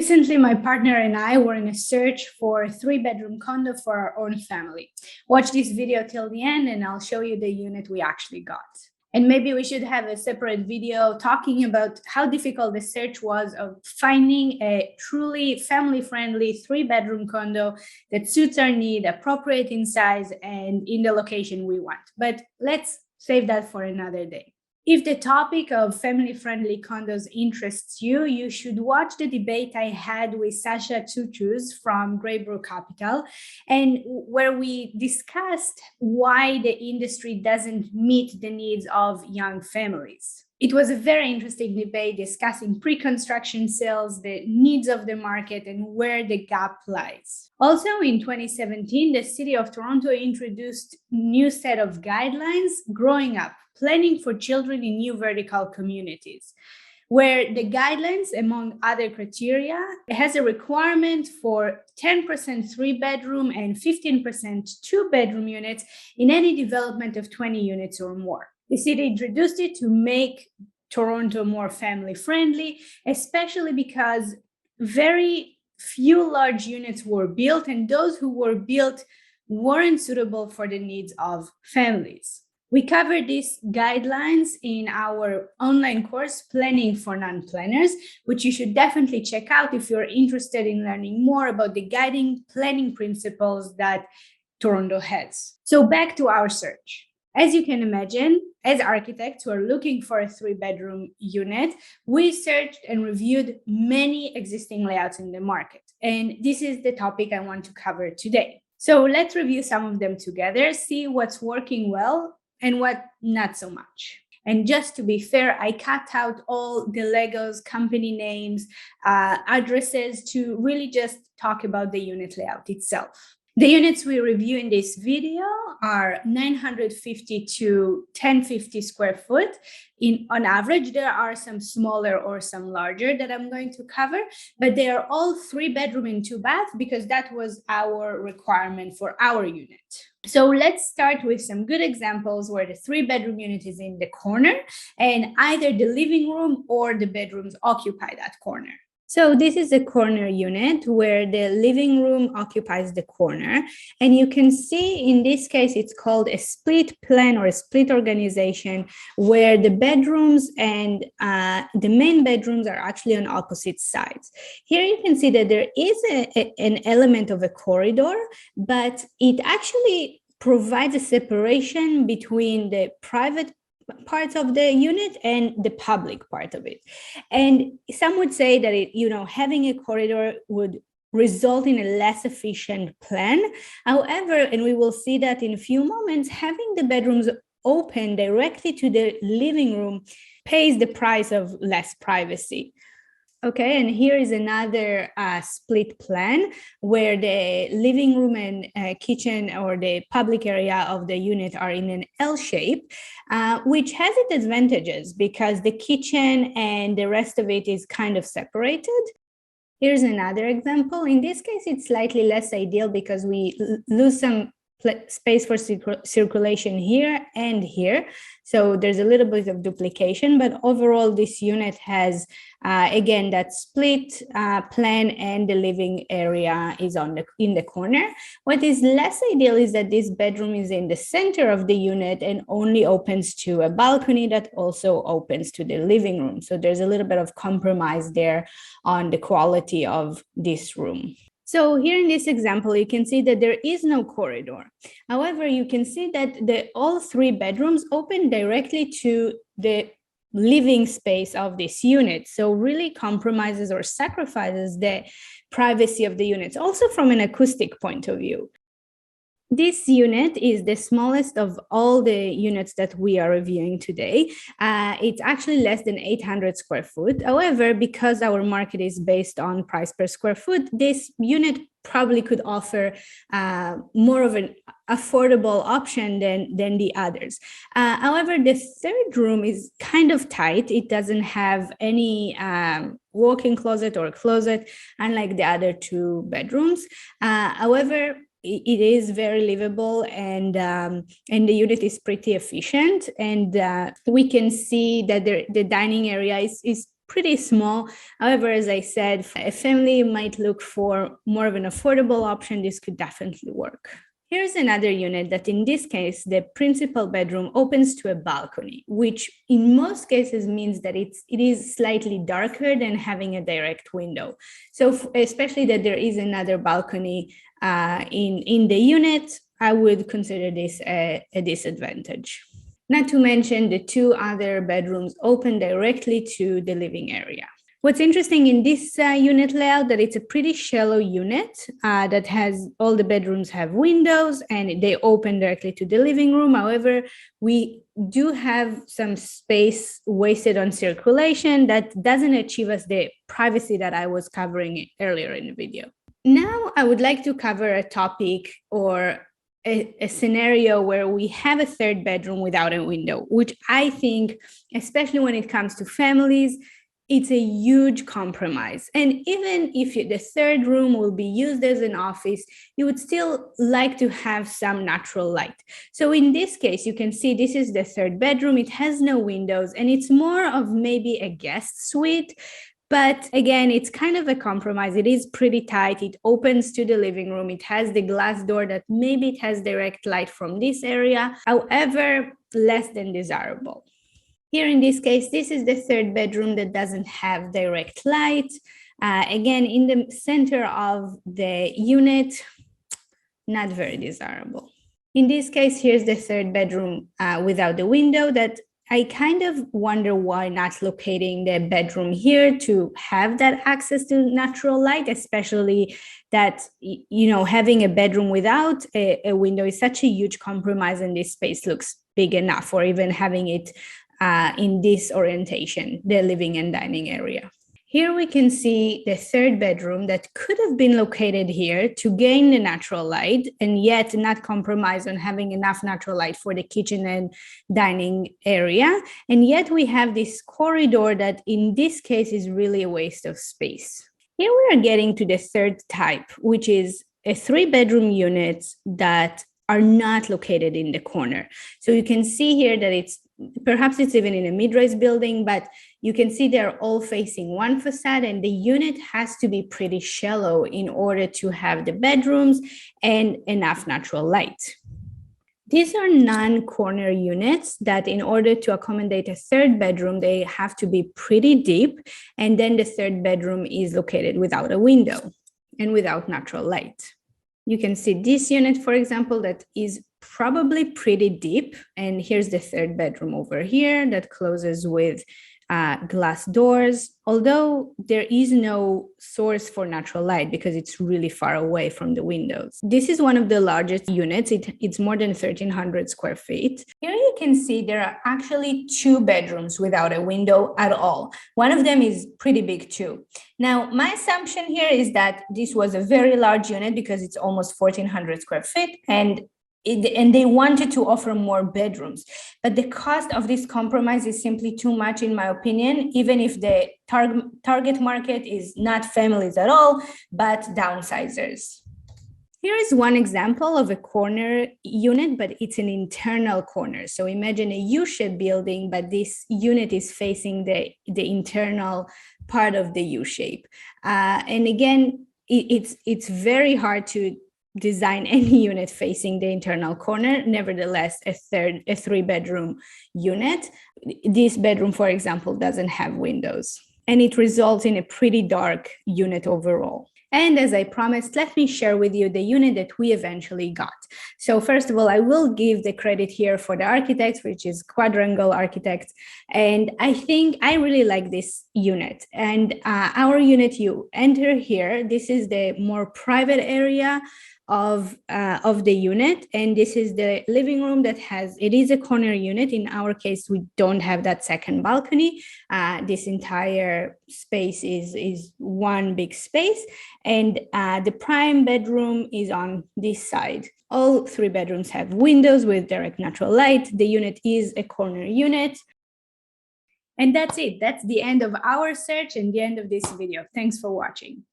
Recently, my partner and I were in a search for a 3-bedroom condo for our own family. Watch this video till the end and I'll show you the unit we actually got. And maybe we should have a separate video talking about how difficult the search was of finding a truly family-friendly 3-bedroom condo that suits our need, appropriate in size, and in the location we want. But let's save that for another day. If the topic of family-friendly condos interests you, you should watch the debate I had with Sasha Tsuchus from Greybrook Capital, and where we discussed why the industry doesn't meet the needs of young families. It was a very interesting debate discussing pre-construction sales, the needs of the market, and where the gap lies. Also, in 2017, the City of Toronto introduced a new set of guidelines, Growing Up, Planning for Children in New Vertical Communities, where the guidelines, among other criteria, has a requirement for 10% 3-bedroom and 15% 2-bedroom units in any development of 20 units or more. The city introduced it to make Toronto more family-friendly, especially because very few large units were built, and those who were built weren't suitable for the needs of families. We covered these guidelines in our online course, Planning for Non-Planners, which you should definitely check out if you're interested in learning more about the guiding planning principles that Toronto has. So back to our search. As you can imagine, as architects who are looking for a 3-bedroom unit, we searched and reviewed many existing layouts in the market. And this is the topic I want to cover today. So let's review some of them together, see what's working well and what not so much. And just to be fair, I cut out all the Legos, company names, addresses to really just talk about the unit layout itself. The units we review in this video are 950 to 1050 square foot. On average, there are some smaller or some larger that I'm going to cover, but they are all 3-bedroom and 2-bath because that was our requirement for our unit. So let's start with some good examples where the 3-bedroom unit is in the corner and either the living room or the bedrooms occupy that corner. So this is a corner unit where the living room occupies the corner. And you can see in this case, it's called a split plan or a split organization where the bedrooms and the main bedrooms are actually on opposite sides. Here you can see that there is an element of a corridor, but it actually provides a separation between the private parts of the unit and the public part of it. And some would say that having a corridor would result in a less efficient plan. However, and we will see that in a few moments, having the bedrooms open directly to the living room pays the price of less privacy. Okay, and here is another split plan where the living room and kitchen or the public area of the unit are in an L shape, which has its advantages because the kitchen and the rest of it is kind of separated. Here's another example. In this case, it's slightly less ideal because we lose some space for circulation here and here. So there's a little bit of duplication, but overall this unit has, again, that split plan and the living area is in the corner. What is less ideal is that this bedroom is in the center of the unit and only opens to a balcony that also opens to the living room. So there's a little bit of compromise there on the quality of this room. So here in this example, you can see that there is no corridor. However, you can see that all 3 bedrooms open directly to the living space of this unit. So really compromises or sacrifices the privacy of the units, also from an acoustic point of view. This unit is the smallest of all the units that we are reviewing today. It's actually less than 800 square foot. However, because our market is based on price per square foot, this unit probably could offer more of an affordable option than the others. However, the 3rd room is kind of tight. It doesn't have any walk-in closet or closet, unlike the other 2 bedrooms. However, it is very livable and the unit is pretty efficient. And we can see that the dining area is pretty small. However, as I said, if a family might look for more of an affordable option, this could definitely work. Here's another unit that in this case, the principal bedroom opens to a balcony, which in most cases means that it is slightly darker than having a direct window. So especially that there is another balcony in the unit, I would consider this a disadvantage. Not to mention the two other bedrooms open directly to the living area. What's interesting in this unit layout that it's a pretty shallow unit that has all the bedrooms have windows and they open directly to the living room. However, we do have some space wasted on circulation that doesn't achieve us the privacy that I was covering earlier in the video. Now, I would like to cover a topic or a scenario where we have a third bedroom without a window, which I think, especially when it comes to families, it's a huge compromise. And even if the third room will be used as an office, you would still like to have some natural light. So in this case, you can see this is the third bedroom. It has no windows and it's more of maybe a guest suite. But again, it's kind of a compromise. It is pretty tight. It opens to the living room. It has the glass door that maybe it has direct light from this area. However, less than desirable. Here in this case, this is the third bedroom that doesn't have direct light. Again, in the center of the unit, not very desirable. In this case, here's the third bedroom without the window that I kind of wonder why not locating the bedroom here to have that access to natural light, especially that, you know, having a bedroom without a window is such a huge compromise and this space looks big enough, or even having it in this orientation, the living and dining area. Here we can see the third bedroom that could have been located here to gain the natural light and yet not compromise on having enough natural light for the kitchen and dining area. And yet we have this corridor that in this case is really a waste of space. Here we are getting to the third type, which is a 3-bedroom unit that are not located in the corner. So you can see here that perhaps it's even in a mid-rise building, but you can see they're all facing one facade and the unit has to be pretty shallow in order to have the bedrooms and enough natural light. These are non-corner units that in order to accommodate a third bedroom, they have to be pretty deep. And then the third bedroom is located without a window and without natural light. You can see this unit, for example, that is probably pretty deep. And here's the third bedroom over here that closes with glass doors, although there is no source for natural light because it's really far away from the windows. This is one of the largest units. It's more than 1,300 square feet. Here you can see there are actually 2 bedrooms without a window at all. One of them is pretty big too. Now, my assumption here is that this was a very large unit because it's almost 1,400 square feet and they wanted to offer more bedrooms. But the cost of this compromise is simply too much, in my opinion, even if the target market is not families at all, but downsizers. Here is one example of a corner unit, but it's an internal corner. So imagine a U-shaped building, but this unit is facing the internal part of the U-shape. And again, it's very hard to design any unit facing the internal corner. Nevertheless, a 3-bedroom unit. This bedroom, for example, doesn't have windows, and it results in a pretty dark unit overall. And as I promised, let me share with you the unit that we eventually got. So first of all, I will give the credit here for the architects, which is Quadrangle Architects. And I think I really like this unit. And our unit, you enter here. This is the more private area of the unit, and this is the living room that it is a corner unit. In our case, we don't have that second balcony. This entire space is one big space, and the prime bedroom is on this side. All 3 bedrooms have windows with direct natural light. The unit is a corner unit. And that's it. That's the end of our search and the end of this video. Thanks for watching.